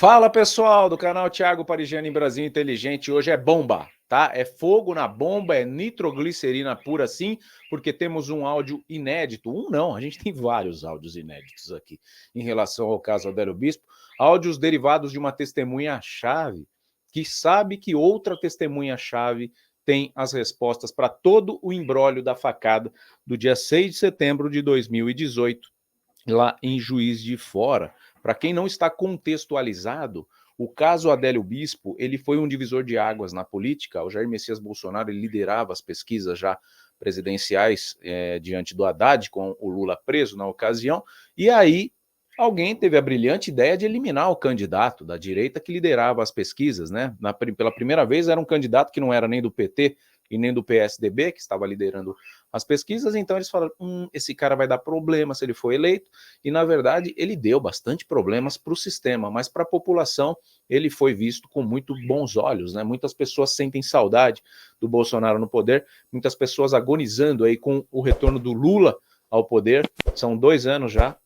Fala pessoal do canal Thiago Parigiani em Brasil Inteligente. Hoje é bomba, tá? É fogo na bomba, é nitroglicerina pura sim, porque temos um áudio inédito. Um não, a gente tem vários áudios inéditos aqui em relação ao caso Adélio Bispo. Áudios derivados de uma testemunha-chave que sabe que outra testemunha-chave tem as respostas para todo o imbróglio da facada do dia 6 de setembro de 2018, lá em Juiz de Fora. Para quem não está contextualizado, o caso Adélio Bispo, ele foi um divisor de águas na política. O Jair Messias Bolsonaro ele liderava as pesquisas já presidenciais diante do Haddad, com o Lula preso na ocasião, e aí alguém teve a brilhante ideia de eliminar o candidato da direita que liderava as pesquisas, né? Pela primeira vez era um candidato que não era nem do PT e nem do PSDB, que estava liderando as pesquisas, então eles falaram, esse cara vai dar problema se ele for eleito, e na verdade ele deu bastante problemas para o sistema, mas para a população ele foi visto com muito bons olhos, né? Muitas pessoas sentem saudade do Bolsonaro no poder, muitas pessoas agonizando aí com o retorno do Lula ao poder, são 2 anos já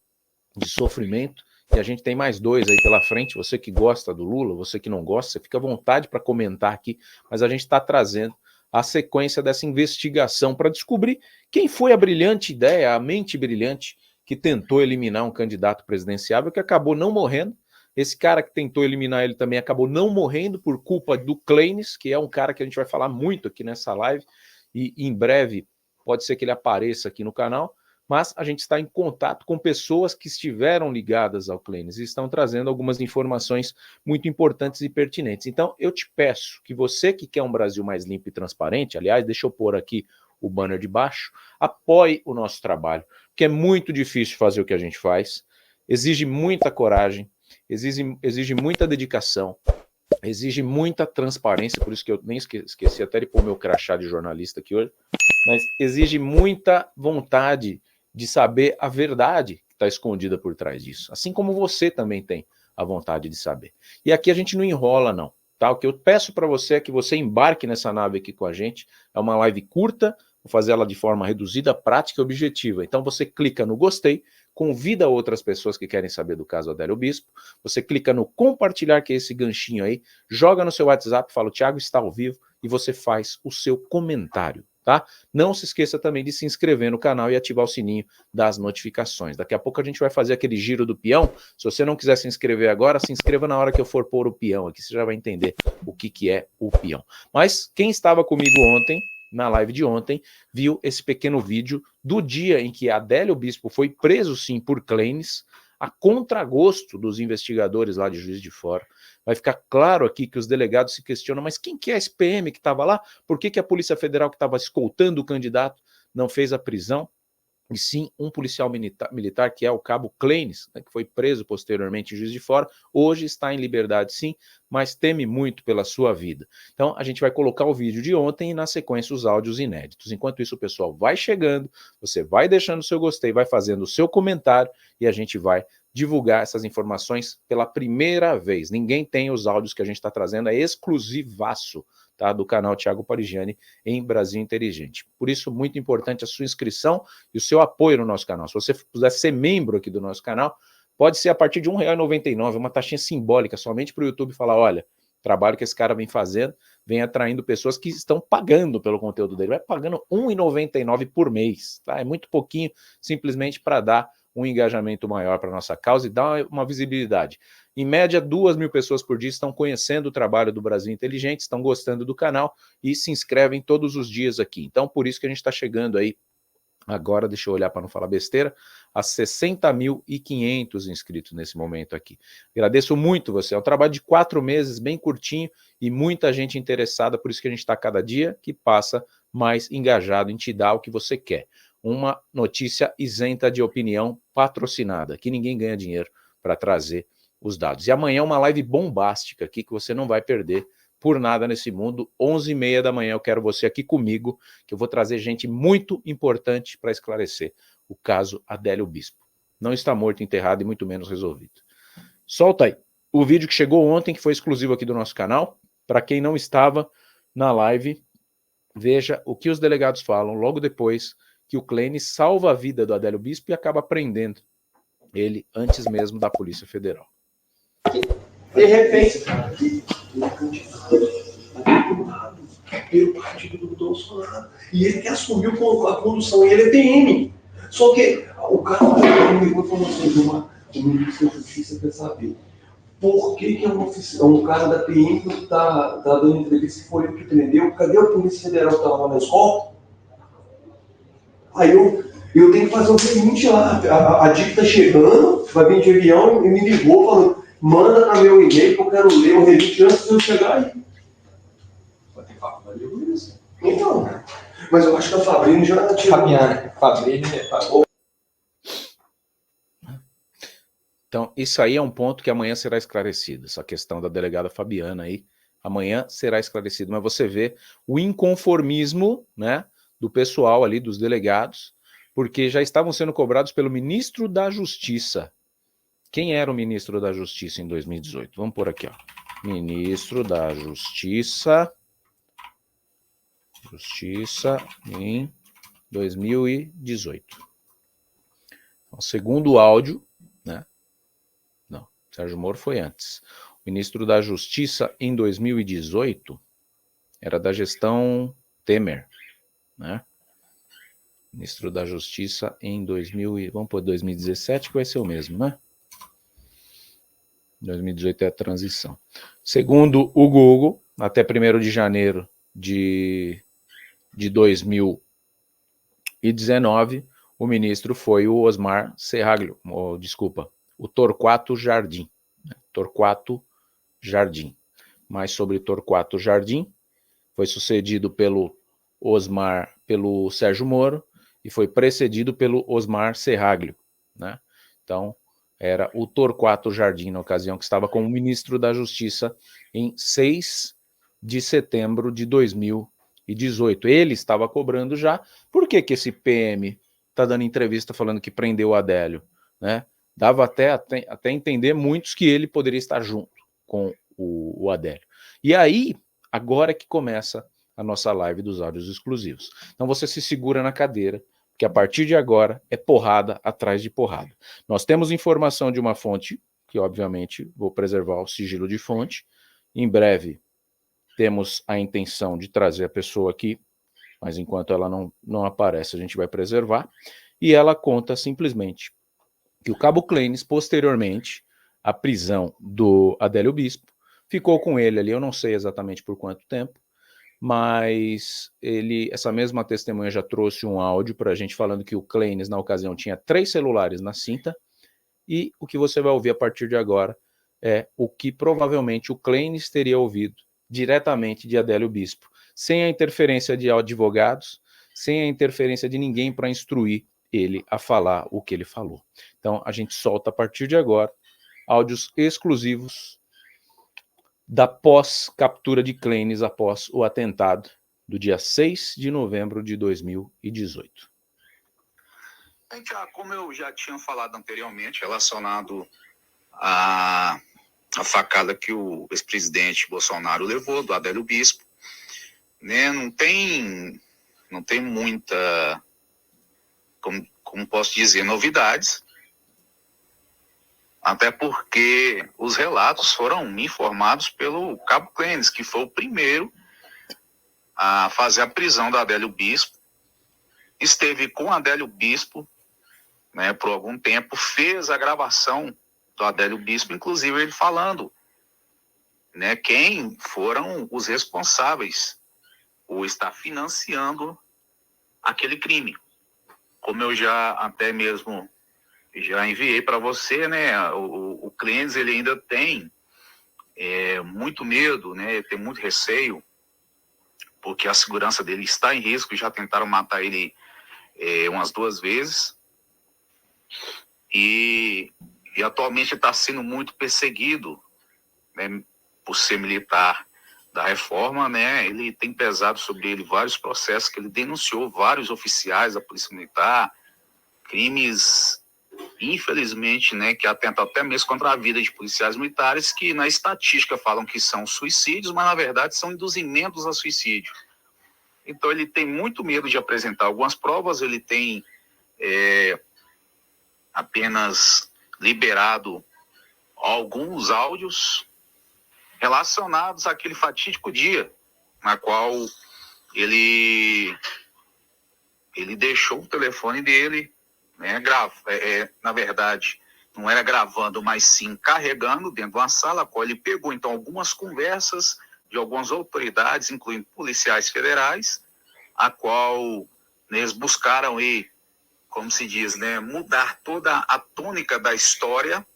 de sofrimento, e a gente tem mais 2 aí pela frente. Você que gosta do Lula, você que não gosta, você fica à vontade para comentar aqui, mas a gente está trazendo a sequência dessa investigação para descobrir quem foi a brilhante ideia, a mente brilhante que tentou eliminar um candidato presidenciável que acabou não morrendo. Esse cara que tentou eliminar ele também acabou não morrendo por culpa do Clenis, que é um cara que a gente vai falar muito aqui nessa live, e em breve pode ser que ele apareça aqui no canal, mas a gente está em contato com pessoas que estiveram ligadas ao Clenis e estão trazendo algumas informações muito importantes e pertinentes. Então, eu te peço que você que quer um Brasil mais limpo e transparente, aliás, deixa eu pôr aqui o banner de baixo, apoie o nosso trabalho, porque é muito difícil fazer o que a gente faz, exige muita coragem, exige muita dedicação, exige muita transparência, por isso que eu nem esqueci até de pôr meu crachá de jornalista aqui hoje, mas exige muita vontade de saber a verdade que está escondida por trás disso, assim como você também tem a vontade de saber. E aqui a gente não enrola não, tá? O que eu peço para você é que você embarque nessa nave aqui com a gente, é uma live curta, vou fazer ela de forma reduzida, prática e objetiva. Então você clica no gostei, convida outras pessoas que querem saber do caso Adélio Bispo, você clica no compartilhar, que é esse ganchinho aí, joga no seu WhatsApp, fala, o Thiago está ao vivo, e você faz o seu comentário, tá? Não se esqueça também de se inscrever no canal e ativar o sininho das notificações. Daqui a pouco a gente vai fazer aquele giro do peão. Se você não quiser se inscrever agora, se inscreva na hora que eu for pôr o peão aqui, você já vai entender o que é o peão. Mas quem estava comigo ontem, na live de ontem, viu esse pequeno vídeo do dia em que Adélio Bispo foi preso sim por Clenis, a contragosto dos investigadores lá de Juiz de Fora. Vai ficar claro aqui que os delegados se questionam, mas quem que é esse PM que estava lá? Por que a Polícia Federal que estava escoltando o candidato não fez a prisão? E sim, um policial militar que é o cabo Clenis, né, que foi preso posteriormente em Juiz de Fora, hoje está em liberdade sim, mas teme muito pela sua vida. Então a gente vai colocar o vídeo de ontem e na sequência os áudios inéditos. Enquanto isso o pessoal vai chegando, você vai deixando o seu gostei, vai fazendo o seu comentário e a gente vai divulgar essas informações pela primeira vez. Ninguém tem os áudios que a gente está trazendo, é exclusivaço, tá, do canal Thiago Parigiani em Brasil Inteligente. Por isso, muito importante a sua inscrição e o seu apoio no nosso canal. Se você puder ser membro aqui do nosso canal, pode ser a partir de R$ 1,99, uma taxinha simbólica, somente para o YouTube falar, olha, o trabalho que esse cara vem fazendo, vem atraindo pessoas que estão pagando pelo conteúdo dele, vai pagando R$ 1,99 por mês, tá? É muito pouquinho, simplesmente para dar um engajamento maior para a nossa causa e dar uma visibilidade. Em média, 2.000 pessoas por dia estão conhecendo o trabalho do Brasil Inteligente, estão gostando do canal e se inscrevem todos os dias aqui. Então, por isso que a gente está chegando aí, agora, deixa eu olhar para não falar besteira, a 60.500 inscritos nesse momento aqui. Agradeço muito você, é um trabalho de 4 meses, bem curtinho, e muita gente interessada, por isso que a gente está cada dia que passa mais engajado em te dar o que você quer. Uma notícia isenta de opinião patrocinada, que ninguém ganha dinheiro para trazer os dados. E amanhã uma live bombástica aqui que você não vai perder por nada nesse mundo, 11h30 da manhã eu quero você aqui comigo, que eu vou trazer gente muito importante para esclarecer o caso Adélio Bispo. Não está morto, enterrado e muito menos resolvido. Solta aí o vídeo que chegou ontem, que foi exclusivo aqui do nosso canal. Para quem não estava na live, veja o que os delegados falam logo depois que o Clenis salva a vida do Adélio Bispo e acaba prendendo ele antes mesmo da Polícia Federal. De repente, pelo partido do Bolsonaro. E ele que assumiu a condução, e ele é PM. Só que o cara me ligou e falou assim, o ministro da Justiça quer saber por que um cara da PM que está dando entrevista que foi ele que prendeu, cadê a Polícia Federal que estava lá na escola? Aí eu tenho que fazer o seguinte lá, a DIC está chegando, vai vir de avião e me ligou, falando, manda para meu e-mail que eu quero ler o revite antes de eu chegar aí. Vai ter faculdade de justiça. Então, mas eu acho que a Fabrini já tinha... Fabrini pagou. Então, isso aí é um ponto que amanhã será esclarecido, essa questão da delegada Fabiana aí, amanhã será esclarecido, mas você vê o inconformismo, né, do pessoal ali, dos delegados, porque já estavam sendo cobrados pelo ministro da Justiça. Quem era o ministro da Justiça em 2018? Vamos por aqui, ó. Ministro da Justiça em 2018. Então, segundo o áudio, né? Não, Sérgio Moro foi antes. O ministro da Justiça em 2018 era da gestão Temer, né? Ministro da Justiça em 2017, que vai ser o mesmo, né? 2018 é a transição. Segundo o Google, até 1º de janeiro de 2019, o ministro foi o Osmar Serraglio, o Torquato Jardim. Torquato Jardim. Mais sobre Torquato Jardim, foi sucedido pelo Sérgio Moro e foi precedido pelo Osmar Serraglio, né? Então, era o Torquato Jardim, na ocasião, que estava como ministro da Justiça em 6 de setembro de 2018. Ele estava cobrando já. Por que esse PM está dando entrevista falando que prendeu o Adélio, né? Dava até entender muitos que ele poderia estar junto com o Adélio. E aí, agora que começa a nossa live dos áudios exclusivos. Então você se segura na cadeira, que a partir de agora é porrada atrás de porrada. Nós temos informação de uma fonte, que obviamente vou preservar o sigilo de fonte. Em breve temos a intenção de trazer a pessoa aqui, mas enquanto ela não aparece, a gente vai preservar. E ela conta simplesmente que o Cabo Clenis, posteriormente à prisão do Adélio Bispo, ficou com ele ali, eu não sei exatamente por quanto tempo, mas essa mesma testemunha já trouxe um áudio para a gente falando que o Clenis, na ocasião, tinha 3 celulares na cinta, e o que você vai ouvir a partir de agora é o que provavelmente o Clenis teria ouvido diretamente de Adélio Bispo, sem a interferência de advogados, sem a interferência de ninguém para instruir ele a falar o que ele falou. Então, a gente solta a partir de agora áudios exclusivos da pós-captura de Clenis após o atentado do dia 6 de novembro de 2018. Como eu já tinha falado anteriormente, relacionado à facada que o ex-presidente Bolsonaro levou do Adélio Bispo, né, não tem muita, como posso dizer, novidades, até porque os relatos foram informados pelo Cabo Clenis, que foi o primeiro a fazer a prisão do Adélio Bispo, esteve com o Adélio Bispo, né, por algum tempo, fez a gravação do Adélio Bispo, inclusive ele falando, né, quem foram os responsáveis por estar financiando aquele crime. Como eu já até mesmo já enviei para você, né, o Clenis, ele ainda tem muito medo, né, tem muito receio, porque a segurança dele está em risco, já tentaram matar ele umas 2 vezes, e atualmente está sendo muito perseguido, né, por ser militar da reforma, né, ele tem pesado sobre ele vários processos que ele denunciou, vários oficiais da Polícia Militar, crimes, infelizmente, né, que atentam até mesmo contra a vida de policiais militares, que na estatística falam que são suicídios, mas na verdade são induzimentos a suicídio. Então ele tem muito medo de apresentar algumas provas, ele tem apenas liberado alguns áudios, relacionados àquele fatídico dia na qual ele deixou o telefone dele, né, na verdade, não era gravando, mas sim carregando dentro de uma sala, a qual ele pegou, então, algumas conversas de algumas autoridades, incluindo policiais federais, a qual eles buscaram ir, como se diz, né, mudar toda a tônica da história,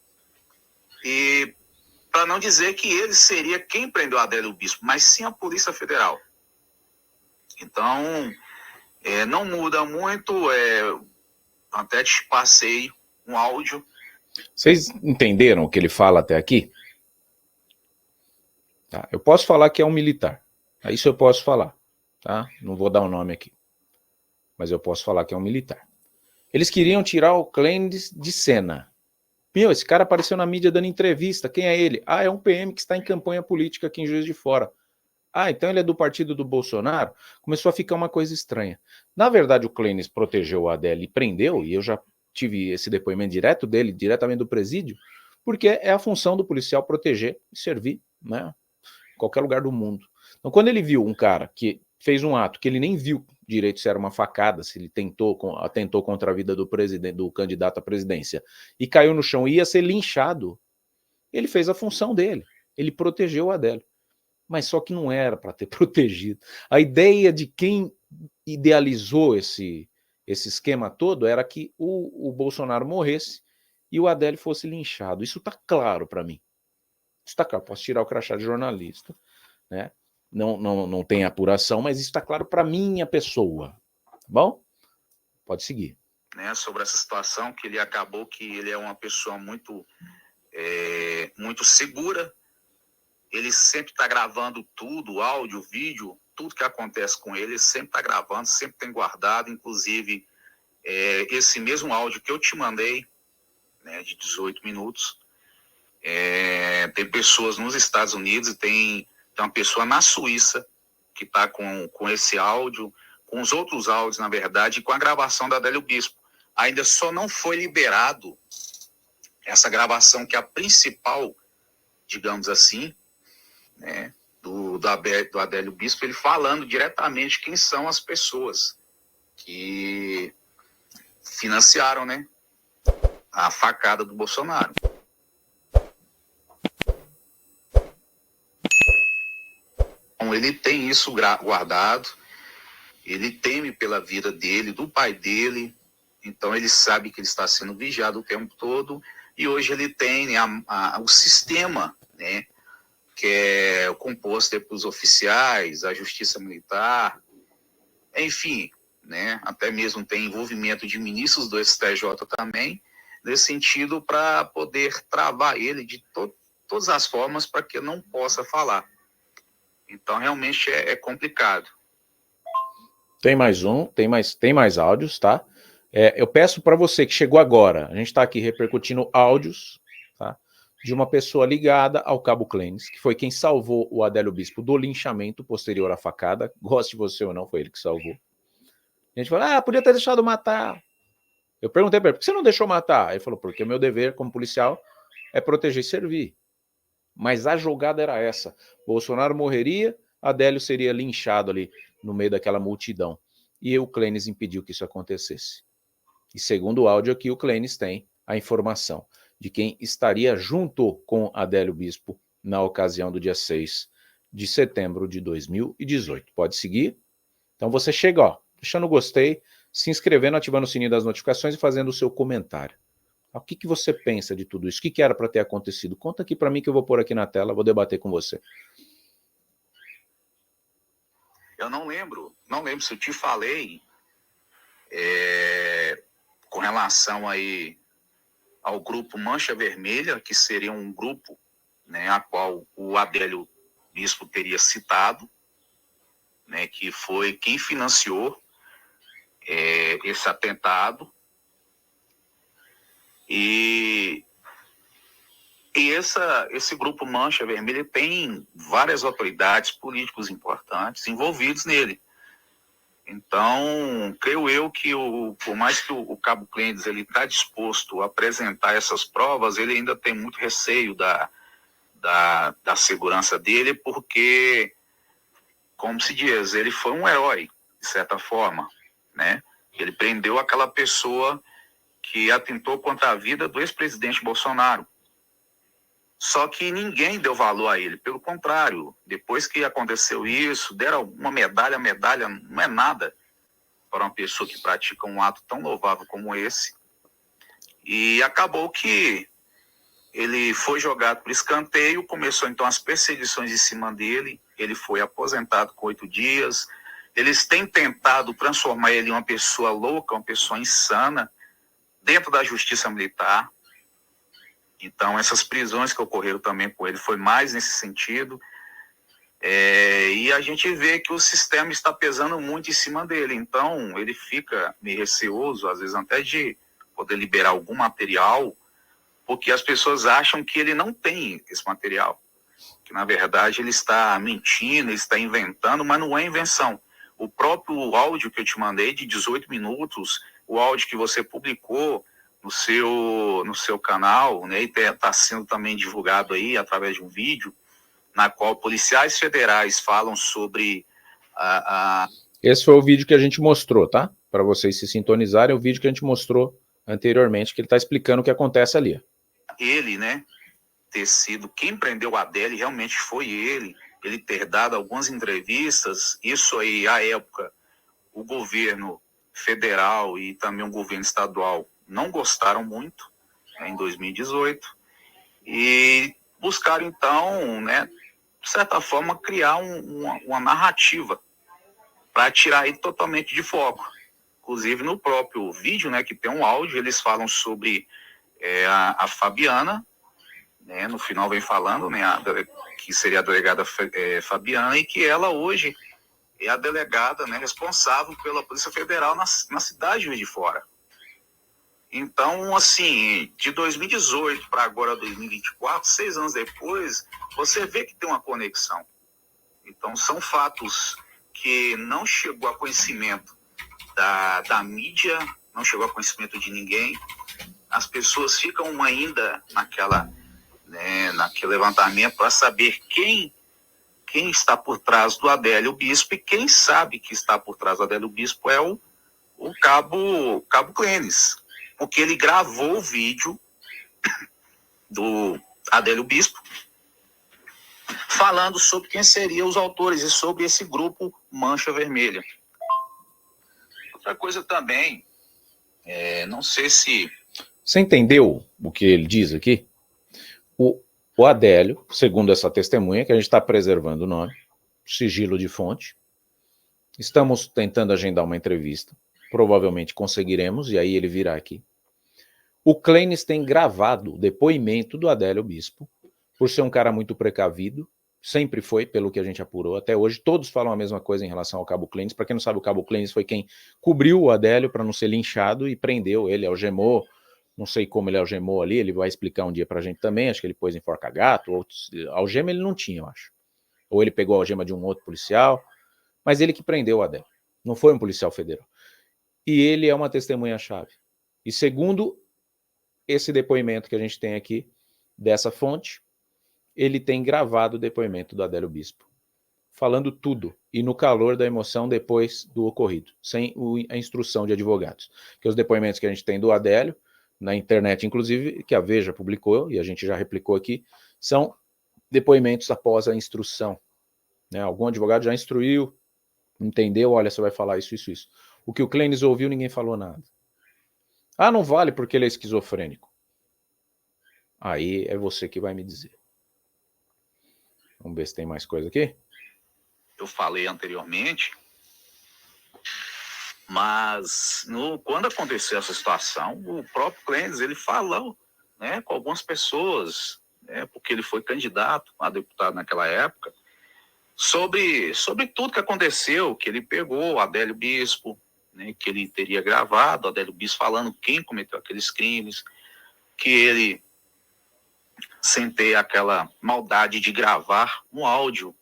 e para não dizer que ele seria quem prendeu Adélio Bispo, mas sim a Polícia Federal. Então, não muda muito, até te passei um áudio. Vocês entenderam o que ele fala até aqui? Tá? Eu posso falar que é um militar. Isso eu posso falar. Tá? Não vou dar o nome aqui. Mas eu posso falar que é um militar. Eles queriam tirar o Clênis de cena. Meu, esse cara apareceu na mídia dando entrevista. Quem é ele? Ah, é um PM que está em campanha política aqui em Juiz de Fora. Ah, então ele é do partido do Bolsonaro? Começou a ficar uma coisa estranha. Na verdade, o Clênis protegeu o Adélio e prendeu, e eu já tive esse depoimento direto dele, diretamente do presídio, porque é a função do policial proteger e servir, né, em qualquer lugar do mundo. Então, quando ele viu um cara que fez um ato que ele nem viu direito se era uma facada, se ele atentou contra a vida do candidato à presidência, e caiu no chão e ia ser linchado, ele fez a função dele. Ele protegeu o Adélio. Mas só que não era para ter protegido. A ideia de quem idealizou esse esquema todo era que o Bolsonaro morresse e o Adélio fosse linchado. Isso está claro para mim. Isso está claro. Posso tirar o crachá de jornalista, né? Não tem apuração, mas isso está claro para minha pessoa. Tá bom? Pode seguir. Né, sobre essa situação, que ele acabou que ele é uma pessoa muito segura. Ele sempre está gravando tudo, áudio, vídeo, tudo que acontece com ele sempre está gravando, sempre tem guardado, inclusive esse mesmo áudio que eu te mandei, né, de 18 minutos, tem pessoas nos Estados Unidos e tem uma pessoa na Suíça que está com esse áudio, com os outros áudios, na verdade, e com a gravação da Adélio Bispo. Ainda só não foi liberado essa gravação, que é a principal, digamos assim, né, do Adélio Bispo, ele falando diretamente quem são as pessoas que financiaram, né, a facada do Bolsonaro. Então, ele tem isso guardado, ele teme pela vida dele, do pai dele, então ele sabe que ele está sendo vigiado o tempo todo, e hoje ele tem o sistema, né, que é composto pelos oficiais, a justiça militar, enfim, né, até mesmo tem envolvimento de ministros do STJ também, nesse sentido, para poder travar ele de todas as formas para que não possa falar. Então, realmente é complicado. Tem mais tem mais áudios, tá? Eu peço para você que chegou agora, a gente está aqui repercutindo áudios, tá, de uma pessoa ligada ao Cabo Clênis, que foi quem salvou o Adélio Bispo do linchamento posterior à facada. Goste você ou não, foi ele que salvou. A gente fala, podia ter deixado matar. Eu perguntei para ele, por que você não deixou matar? Ele falou, porque o meu dever como policial é proteger e servir. Mas a jogada era essa. Bolsonaro morreria, Adélio seria linchado ali no meio daquela multidão. E o Clênis impediu que isso acontecesse. E segundo o áudio aqui, o Clênis tem a informação de quem estaria junto com Adélio Bispo na ocasião do dia 6 de setembro de 2018. Pode seguir? Então você chega, ó, deixando o gostei, se inscrevendo, ativando o sininho das notificações e fazendo o seu comentário. O que você pensa de tudo isso? O que era para ter acontecido? Conta aqui para mim que eu vou pôr aqui na tela, vou debater com você. Eu não lembro se eu te falei com relação aí ao grupo Mancha Vermelha, que seria um grupo, né, a qual o Adélio Bispo teria citado, né, que foi quem financiou esse atentado. E esse grupo Mancha Vermelha tem várias autoridades, políticos importantes envolvidos nele. Então, creio eu que, por mais que o Cabo Clênis ele está disposto a apresentar essas provas, ele ainda tem muito receio da segurança dele, porque, como se diz, ele foi um herói, de certa forma, né? Ele prendeu aquela pessoa que atentou contra a vida do ex-presidente Bolsonaro. Só que ninguém deu valor a ele, pelo contrário, depois que aconteceu isso, deram uma medalha não é nada para uma pessoa que pratica um ato tão louvável como esse. E acabou que ele foi jogado por escanteio, começou então as perseguições em cima dele, ele foi aposentado com 8 dias, eles têm tentado transformar ele em uma pessoa louca, uma pessoa insana, dentro da justiça militar. Então, essas prisões que ocorreram também com ele foi mais nesse sentido. E a gente vê que o sistema está pesando muito em cima dele. Então, ele fica meio receoso, às vezes até de poder liberar algum material, porque as pessoas acham que ele não tem esse material. Que, na verdade, ele está mentindo, ele está inventando, mas não é invenção. O próprio áudio que eu te mandei, de 18 minutos, o áudio que você publicou no seu canal, né, e está sendo também divulgado aí através de um vídeo, na qual policiais federais falam sobre Esse foi o vídeo que a gente mostrou, tá? Para vocês se sintonizarem, é o vídeo que a gente mostrou anteriormente, que ele está explicando o que acontece ali. Ele, né, ter sido quem prendeu a Adélio, realmente foi ele ter dado algumas entrevistas, isso aí, à época, o governo federal e também o governo estadual não gostaram muito, né, em 2018, e buscaram, então, né, de certa forma, criar uma narrativa para tirar ele totalmente de foco. Inclusive, no próprio vídeo, né, que tem um áudio, eles falam sobre a Fabiana, né, no final vem falando, né, que seria a delegada Fabiana, e que ela hoje é a delegada, né, responsável pela Polícia Federal na cidade de Juiz de Fora. Então, assim, de 2018 para agora 2024, 6 anos depois, você vê que tem uma conexão. Então, são fatos que não chegou a conhecimento da mídia, não chegou a conhecimento de ninguém. As pessoas ficam ainda naquele levantamento para saber quem está por trás do Adélio Bispo, e quem sabe que está por trás do Adélio Bispo é o Cabo Clênis, porque ele gravou o vídeo do Adélio Bispo falando sobre quem seriam os autores e sobre esse grupo Mancha Vermelha. Outra coisa também, não sei se... Você entendeu o que ele diz aqui? O Adélio, segundo essa testemunha, que a gente está preservando o nome, sigilo de fonte, estamos tentando agendar uma entrevista, provavelmente conseguiremos, e aí ele virá aqui. O Clênis tem gravado o depoimento do Adélio Bispo, por ser um cara muito precavido, sempre foi, pelo que a gente apurou até hoje. Todos falam a mesma coisa em relação ao Cabo Clênis. Para quem não sabe, o Cabo Clênis foi quem cobriu o Adélio para não ser linchado e prendeu ele, algemou. Não sei como ele algemou ali, ele vai explicar um dia pra gente também. Acho que ele pôs em forca-gato, algema ele não tinha, eu acho. Ou ele pegou a algema de um outro policial, mas ele que prendeu o Adélio, não foi um policial federal. E ele é uma testemunha-chave. E segundo esse depoimento que a gente tem aqui, dessa fonte, ele tem gravado o depoimento do Adélio Bispo, falando tudo, e no calor da emoção depois do ocorrido, sem a instrução de advogados. Porque os depoimentos que a gente tem do Adélio, na internet, inclusive, que a Veja publicou, e a gente já replicou aqui, são depoimentos após a instrução. Né? Algum advogado já instruiu, entendeu, olha, você vai falar isso, isso, isso. O que o Clênis ouviu, ninguém falou nada. Ah, não vale porque ele é esquizofrênico. Aí é você que vai me dizer. Vamos ver se tem mais coisa aqui. Eu falei anteriormente, mas quando aconteceu essa situação, o próprio Clênis, ele falou, né, com algumas pessoas, né, porque ele foi candidato a deputado naquela época, sobre tudo que aconteceu, que ele pegou o Adélio Bispo, né, que ele teria gravado o Adélio Bispo falando quem cometeu aqueles crimes, que ele, sem ter aquela maldade de gravar um áudio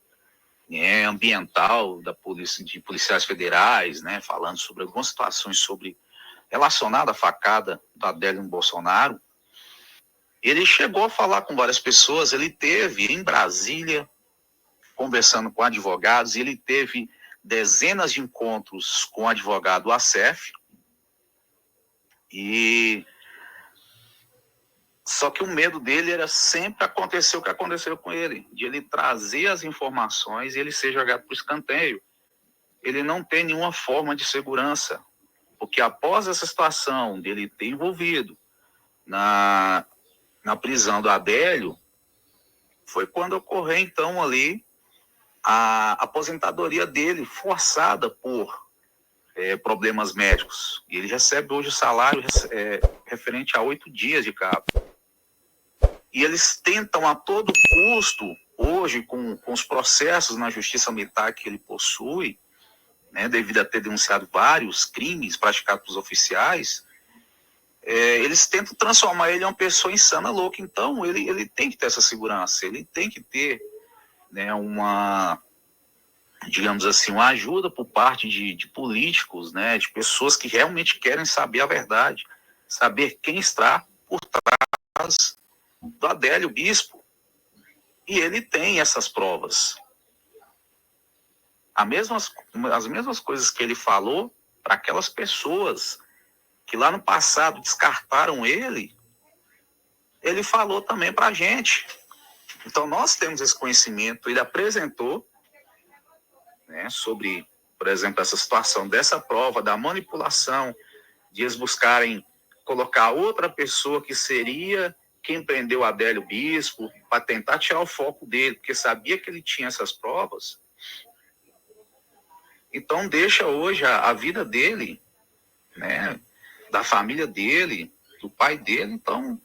ambiental da polícia, de policiais federais, né, falando sobre algumas situações relacionadas à facada do Adélio Bolsonaro, Ele chegou a falar com várias pessoas, ele teve em Brasília, conversando com advogados, ele teve dezenas de encontros com o advogado Acef, e só que o medo dele era sempre acontecer o que aconteceu com ele, de ele trazer as informações e ele ser jogado para o escanteio. Ele não tem nenhuma forma de segurança, porque após essa situação dele ter envolvido na prisão do Adélio, foi quando ocorreu então ali a aposentadoria dele, forçada por problemas médicos. E ele recebe hoje o salário referente a 8 dias de cabo. E eles tentam a todo custo, hoje, com os processos na justiça militar que ele possui, né, devido a ter denunciado vários crimes praticados pelos oficiais, eles tentam transformar ele em uma pessoa insana, louca. Então, ele tem que ter essa segurança, ele tem que ter, né, digamos assim, uma ajuda por parte de políticos, né, de pessoas que realmente querem saber a verdade, saber quem está por trás do Adélio Bispo. E ele tem essas provas. As mesmas coisas que ele falou para aquelas pessoas que lá no passado descartaram ele falou também para a gente. Então nós temos esse conhecimento, ele apresentou, né, sobre, por exemplo, essa situação dessa prova, da manipulação, de eles buscarem colocar outra pessoa que seria quem prendeu Adélio Bispo, para tentar tirar o foco dele, porque sabia que ele tinha essas provas. Então deixa hoje a vida dele, né, da família dele, do pai dele, então,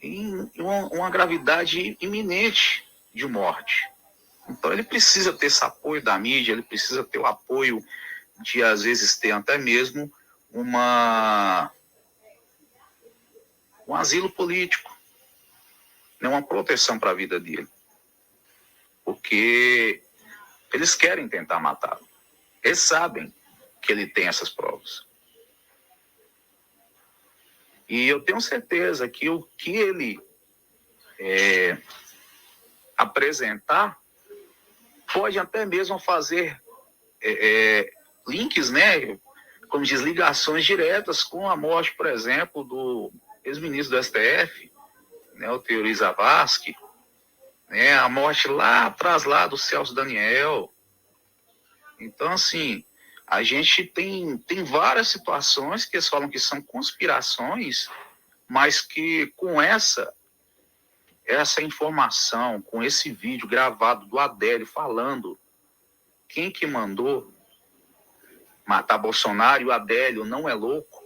em uma gravidade iminente de morte. Então ele precisa ter esse apoio da mídia, ele precisa ter o apoio de, às vezes, ter até mesmo um asilo político, né, uma proteção para a vida dele. Porque eles querem tentar matá-lo. Eles sabem que ele tem essas provas. E eu tenho certeza que o que ele apresentar pode até mesmo fazer links, né, como diz, ligações diretas com a morte, por exemplo, do ex-ministro do STF, né, o Teori Zavascki, né, a morte lá atrás lá do Celso Daniel. Então, assim, a gente tem várias situações que eles falam que são conspirações, mas que com essa informação, com esse vídeo gravado do Adélio falando quem que mandou matar Bolsonaro e o Adélio não é louco.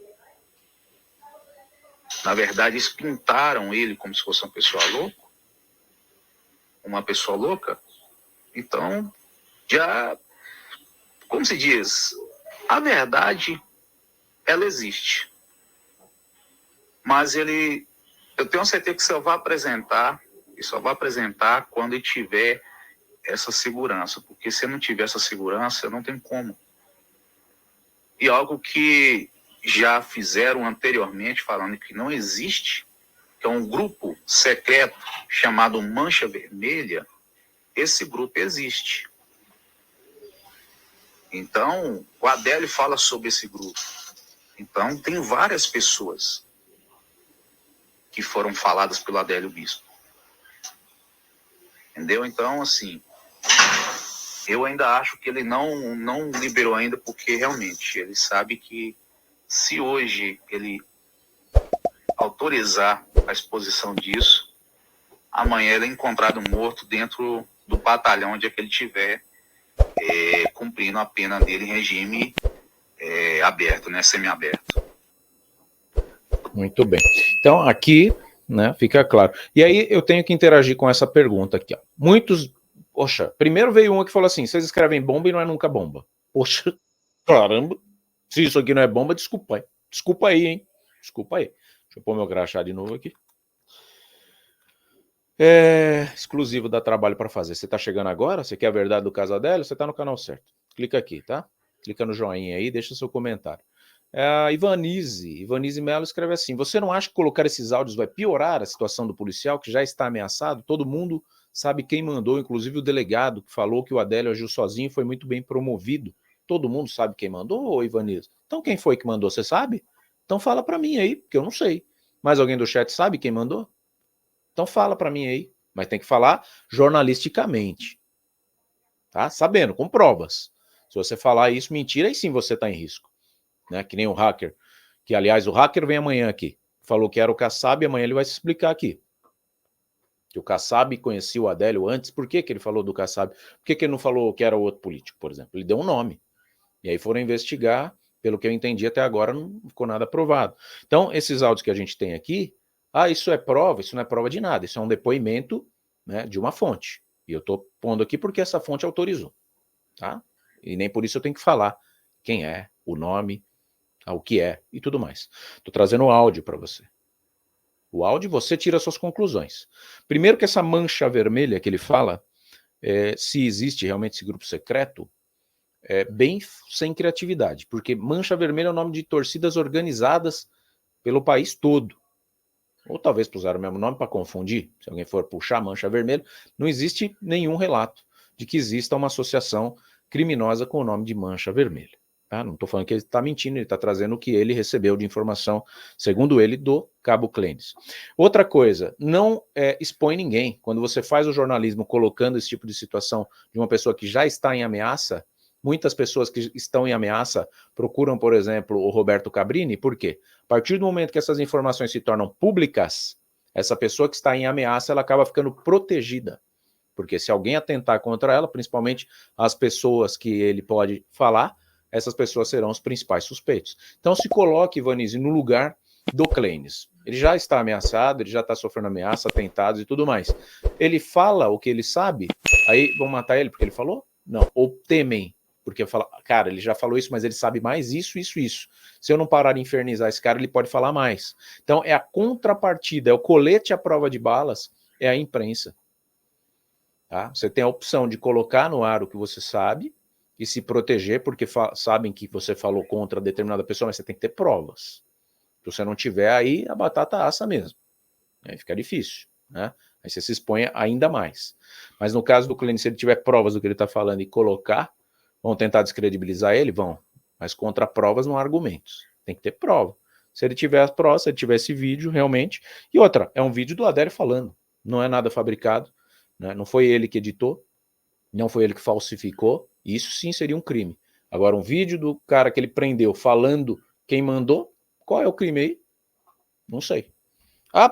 Na verdade, eles pintaram ele como se fosse uma pessoa louca. Então, já, como se diz, a verdade, ela existe. Mas eu tenho certeza que só vai apresentar quando ele tiver essa segurança. Porque se não tiver essa segurança, não tem como. E algo que já fizeram anteriormente, falando que não existe, que é um grupo secreto chamado Mancha Vermelha, esse grupo existe. Então, o Adélio fala sobre esse grupo. Então, tem várias pessoas que foram faladas pelo Adélio Bispo. Entendeu? Então, assim, eu ainda acho que ele não liberou ainda, porque realmente ele sabe que se hoje ele autorizar a exposição disso, amanhã ele é encontrado morto dentro do batalhão onde é que ele estiver cumprindo a pena dele em regime aberto, né, semiaberto. Muito bem. Então, aqui, né, fica claro. E aí eu tenho que interagir com essa pergunta aqui, ó. Poxa, primeiro veio uma que falou assim, vocês escrevem bomba e não é nunca bomba. Poxa, caramba. Se isso aqui não é bomba, desculpa aí. Desculpa aí, hein? Desculpa aí. Deixa eu pôr meu crachá de novo aqui. Exclusivo, dá trabalho para fazer. Você tá chegando agora? Você quer a verdade do caso Adélio? Você tá no canal certo. Clica aqui, tá? Clica no joinha aí, deixa seu comentário. A Ivanise Melo escreve assim: você não acha que colocar esses áudios vai piorar a situação do policial que já está ameaçado? Todo mundo sabe quem mandou, inclusive o delegado que falou que o Adélio agiu sozinho e foi muito bem promovido. Todo mundo sabe quem mandou, ô Ivanise? Então quem foi que mandou, você sabe? Então fala para mim aí, porque eu não sei. Mas alguém do chat sabe quem mandou? Então fala para mim aí. Mas tem que falar jornalisticamente, tá? Sabendo, com provas. Se você falar isso mentira, aí sim você está em risco. Né? Que nem o hacker, que aliás o hacker vem amanhã aqui, falou que era o Kassab, amanhã ele vai se explicar aqui. Que o Kassab conhecia o Adélio antes, por que ele falou do Kassab? Por que ele não falou que era outro político, por exemplo? Ele deu um nome. E aí foram investigar, pelo que eu entendi até agora, não ficou nada provado. Então, esses áudios que a gente tem aqui, isso é prova, isso não é prova de nada, isso é um depoimento, né, de uma fonte. E eu estou pondo aqui porque essa fonte autorizou, tá? E nem por isso eu tenho que falar quem é, o nome, o que é e tudo mais. Estou trazendo o áudio para você. O áudio você tira suas conclusões. Primeiro que essa mancha vermelha que ele fala, se existe realmente esse grupo secreto, é bem sem criatividade, porque mancha vermelha é o nome de torcidas organizadas pelo país todo. Ou talvez puseram o mesmo nome para confundir, se alguém for puxar mancha vermelha, não existe nenhum relato de que exista uma associação criminosa com o nome de mancha vermelha. Tá? Não estou falando que ele está mentindo, ele está trazendo o que ele recebeu de informação, segundo ele, do Cabo Clênis. Outra coisa, não expõe ninguém. Quando você faz o jornalismo colocando esse tipo de situação de uma pessoa que já está em ameaça, muitas pessoas que estão em ameaça procuram, por exemplo, o Roberto Cabrini, por quê? A partir do momento que essas informações se tornam públicas, essa pessoa que está em ameaça, ela acaba ficando protegida. Porque se alguém atentar contra ela, principalmente as pessoas que ele pode falar, essas pessoas serão os principais suspeitos. Então se coloque, Ivanise, no lugar do Clênis. Ele já está ameaçado, ele já está sofrendo ameaça, atentados e tudo mais. Ele fala o que ele sabe, aí vão matar ele porque ele falou? Não. Ou temem, porque fala, cara, ele já falou isso, mas ele sabe mais isso. Se eu não parar de infernizar esse cara, ele pode falar mais. Então é a contrapartida, é o colete à prova de balas, é a imprensa. Tá? Você tem a opção de colocar no ar o que você sabe e se proteger, porque sabem que você falou contra determinada pessoa, mas você tem que ter provas. Se você não tiver, aí a batata assa mesmo. Aí fica difícil, né? Aí você se expõe ainda mais. Mas no caso do Clênis, se ele tiver provas do que ele está falando e colocar, vão tentar descredibilizar ele? Vão. Mas contra provas não há argumentos. Tem que ter prova. Se ele tiver as provas, se ele tiver esse vídeo, realmente. E outra, é um vídeo do Adélio falando. Não é nada fabricado. Né? Não foi ele que editou. Não foi ele que falsificou. Isso sim seria um crime. Agora, um vídeo do cara que ele prendeu falando quem mandou, qual é o crime aí? Não sei.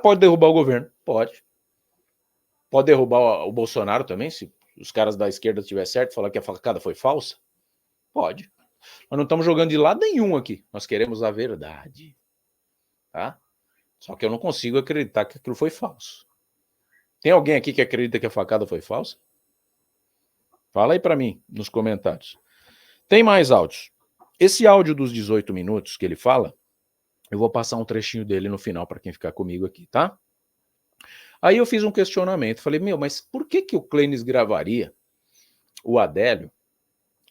Pode derrubar o governo? Pode. Pode derrubar o Bolsonaro também, se os caras da esquerda tiver certo, falar que a facada foi falsa? Pode. Nós não estamos jogando de lado nenhum aqui. Nós queremos a verdade. Tá? Só que eu não consigo acreditar que aquilo foi falso. Tem alguém aqui que acredita que a facada foi falsa? Fala aí para mim, nos comentários. Tem mais áudios. Esse áudio dos 18 minutos que ele fala, eu vou passar um trechinho dele no final para quem ficar comigo aqui, tá? Aí eu fiz um questionamento, falei, mas por que o Clênis gravaria o Adélio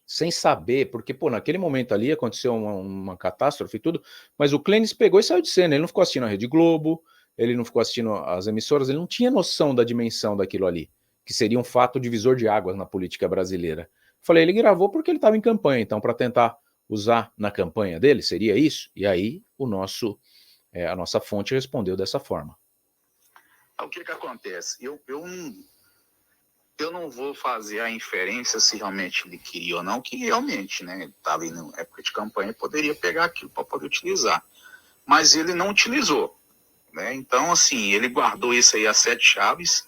sem saber? Porque, naquele momento ali aconteceu uma catástrofe e tudo, mas o Clênis pegou e saiu de cena, ele não ficou assistindo a Rede Globo, ele não ficou assistindo as emissoras, ele não tinha noção da dimensão daquilo ali, que seria um fato divisor de águas na política brasileira. Falei, ele gravou porque ele estava em campanha, então para tentar usar na campanha dele, seria isso? E aí a nossa fonte respondeu dessa forma. O que acontece? Eu não vou fazer a inferência se realmente ele queria ou não, que realmente, né, ele estava em época de campanha e poderia pegar aquilo para poder utilizar. Mas ele não utilizou, né? Então, assim, ele guardou isso aí a 7 chaves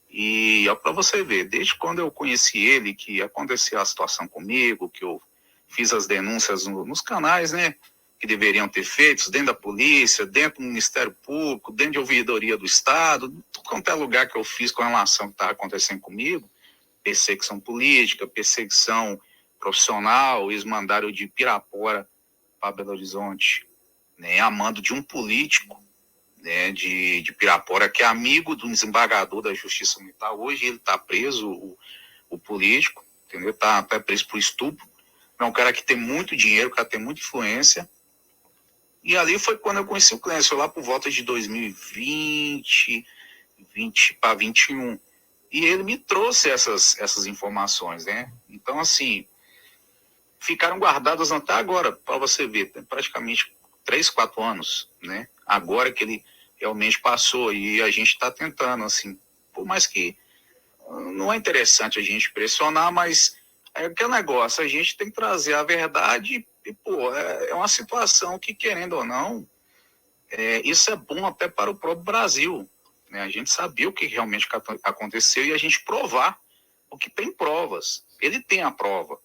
e é para você ver, desde quando eu conheci ele, que aconteceu a situação comigo, que eu fiz as denúncias nos canais, né, que deveriam ter feito, dentro da polícia, dentro do Ministério Público, dentro de ouvidoria do Estado, tudo quanto é lugar que eu fiz com relação ao que estava acontecendo comigo, perseguição política, perseguição profissional, eles mandaram de Pirapora para Belo Horizonte, né, a mando de um político, né, de Pirapora, que é amigo do desembargador da Justiça Militar. Hoje ele está preso, o político, entendeu? Está preso por estupro. É um cara que tem muito dinheiro, um cara que tem muita influência, E ali foi quando eu conheci o Clêncio, lá por volta de 2020, 20 para 21. E ele me trouxe essas informações, né? Então, assim, ficaram guardadas até agora, para você ver, tem praticamente 3, 4 anos, né? Agora que ele realmente passou e a gente está tentando, assim, por mais que não é interessante a gente pressionar, mas é aquele negócio, a gente tem que trazer a verdade e, pô, é uma situação que, querendo ou não, isso é bom até para o próprio Brasil, né? A gente sabia o que realmente aconteceu e a gente provar, porque tem provas, ele tem a prova,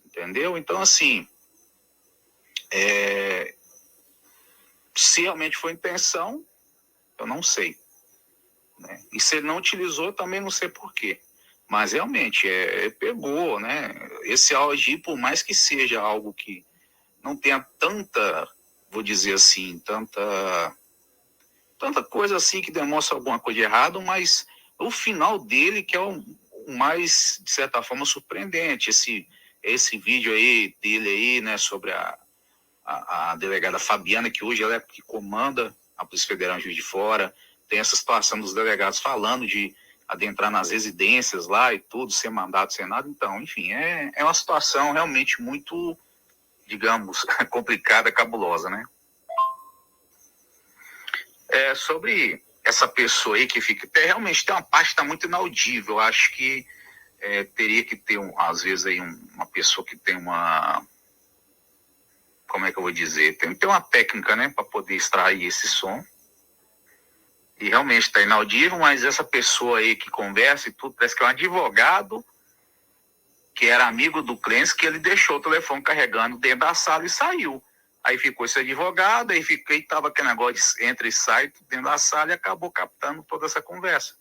entendeu? Então, assim, se realmente foi intenção, eu não sei, né? E se ele não utilizou, também não sei por quê. Mas realmente, pegou, né? Esse áudio, por mais que seja algo que não tenha tanta, vou dizer assim, tanta coisa assim que demonstra alguma coisa de errado, mas o final dele que é o mais, de certa forma, surpreendente. Esse vídeo aí dele aí, né, sobre a delegada Fabiana, que hoje ela é que comanda a Polícia Federal em Juiz de Fora. Tem essa situação dos delegados falando de adentrar nas residências lá e tudo, sem mandato, sem nada. Então, enfim, é uma situação realmente muito, digamos, complicada, cabulosa, né? Sobre essa pessoa aí que fica... realmente tem uma parte que está muito inaudível. Eu acho que teria que ter, às vezes, aí uma pessoa que tem uma... Como é que eu vou dizer? Tem que ter uma técnica, né, para poder extrair esse som. E realmente está inaudível, mas essa pessoa aí que conversa e tudo, parece que é um advogado que era amigo do Clêncio, que ele deixou o telefone carregando dentro da sala e saiu. Aí ficou esse advogado, aí estava aquele negócio de entra e sai dentro da sala e acabou captando toda essa conversa.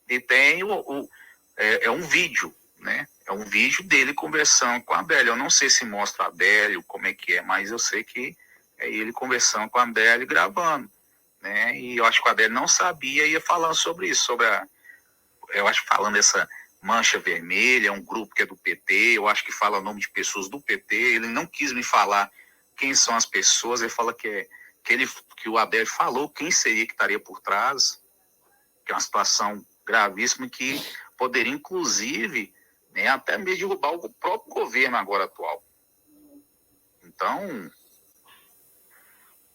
E tem um vídeo, né? É um vídeo dele conversando com a Adélia. Eu não sei se mostra a Adélia, como é que é, mas eu sei que é ele conversando com a Adélia e gravando, né? E eu acho que a Adélia não sabia e ia falando sobre isso, eu acho que falando dessa mancha vermelha, um grupo que é do PT, eu acho que fala o nome de pessoas do PT, ele não quis me falar quem são as pessoas, ele fala que o Adélio falou quem seria que estaria por trás, que é uma situação gravíssima que poderia, inclusive, né, até mesmo derrubar o próprio governo agora atual. Então,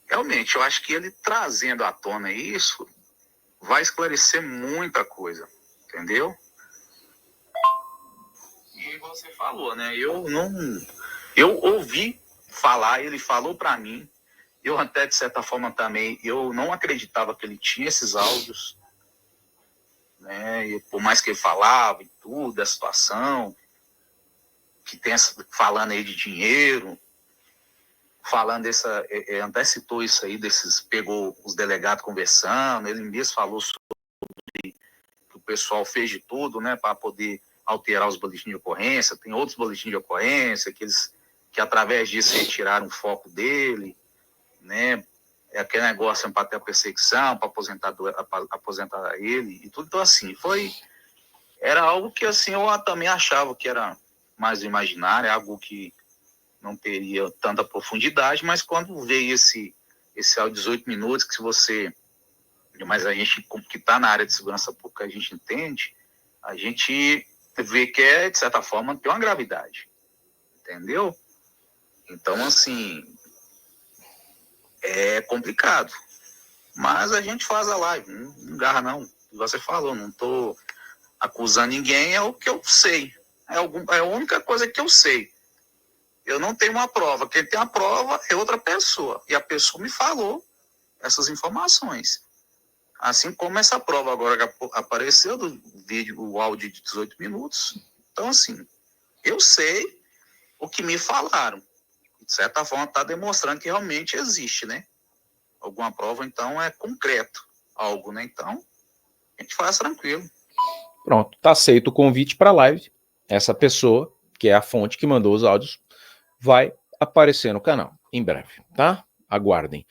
realmente, eu acho que ele trazendo à tona isso vai esclarecer muita coisa, entendeu? E você falou, né? Eu ouvi falar, ele falou para mim, eu até de certa forma também, eu não acreditava que ele tinha esses áudios, né? E por mais que ele falava e tudo, da situação, que tem falando aí de dinheiro, falando até citou isso aí, pegou os delegados conversando, ele mesmo falou sobre que o pessoal fez de tudo, né, para poder alterar os boletins de ocorrência. Tem outros boletins de ocorrência que através disso retiraram o foco dele, né? É aquele negócio para ter a perseguição, para aposentar ele e tudo. Então, assim, era algo que, assim, eu também achava que era mais imaginário, algo que não teria tanta profundidade, mas quando veio esse áudio de 18 minutos, mas a gente que está na área de segurança pública, a gente entende, a gente vê que de certa forma, tem uma gravidade, entendeu? Então, assim, é complicado, mas a gente faz a live, não garra não, você falou, não estou acusando ninguém, é o que eu sei, é a única coisa que eu sei. Eu não tenho uma prova, quem tem a prova é outra pessoa, e a pessoa me falou essas informações. Assim como essa prova agora que apareceu do vídeo, o áudio de 18 minutos. Então, assim, eu sei o que me falaram. De certa forma, está demonstrando que realmente existe, né? Alguma prova, então, é concreto. Algo, né? Então, a gente faz tranquilo. Pronto, tá aceito o convite para a live. Essa pessoa, que é a fonte que mandou os áudios, vai aparecer no canal em breve, tá? Aguardem.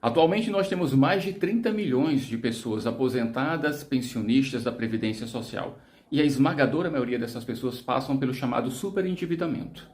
Atualmente nós temos mais de 30 milhões de pessoas aposentadas, pensionistas da Previdência Social. E a esmagadora maioria dessas pessoas passam pelo chamado superendividamento.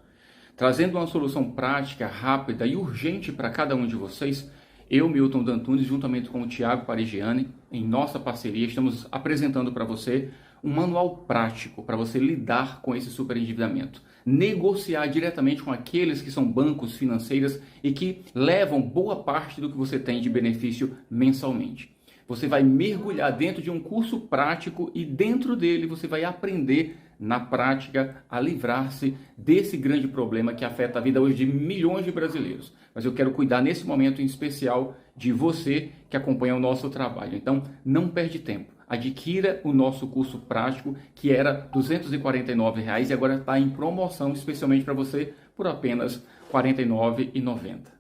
trazendo uma solução prática, rápida e urgente para cada um de vocês. Eu, Milton D'Antunes, juntamente com o Thiago Parigiani, em nossa parceria, estamos apresentando para você um manual prático para você lidar com esse superendividamento. Negociar diretamente com aqueles que são bancos financeiros e que levam boa parte do que você tem de benefício mensalmente. Você vai mergulhar dentro de um curso prático e dentro dele você vai aprender na prática a livrar-se desse grande problema que afeta a vida hoje de milhões de brasileiros. Mas eu quero cuidar nesse momento em especial de você que acompanha o nosso trabalho. Então, não perde tempo. Adquira o nosso curso prático, que era R$ 249 e agora está em promoção, especialmente para você, por apenas R$ 49,90.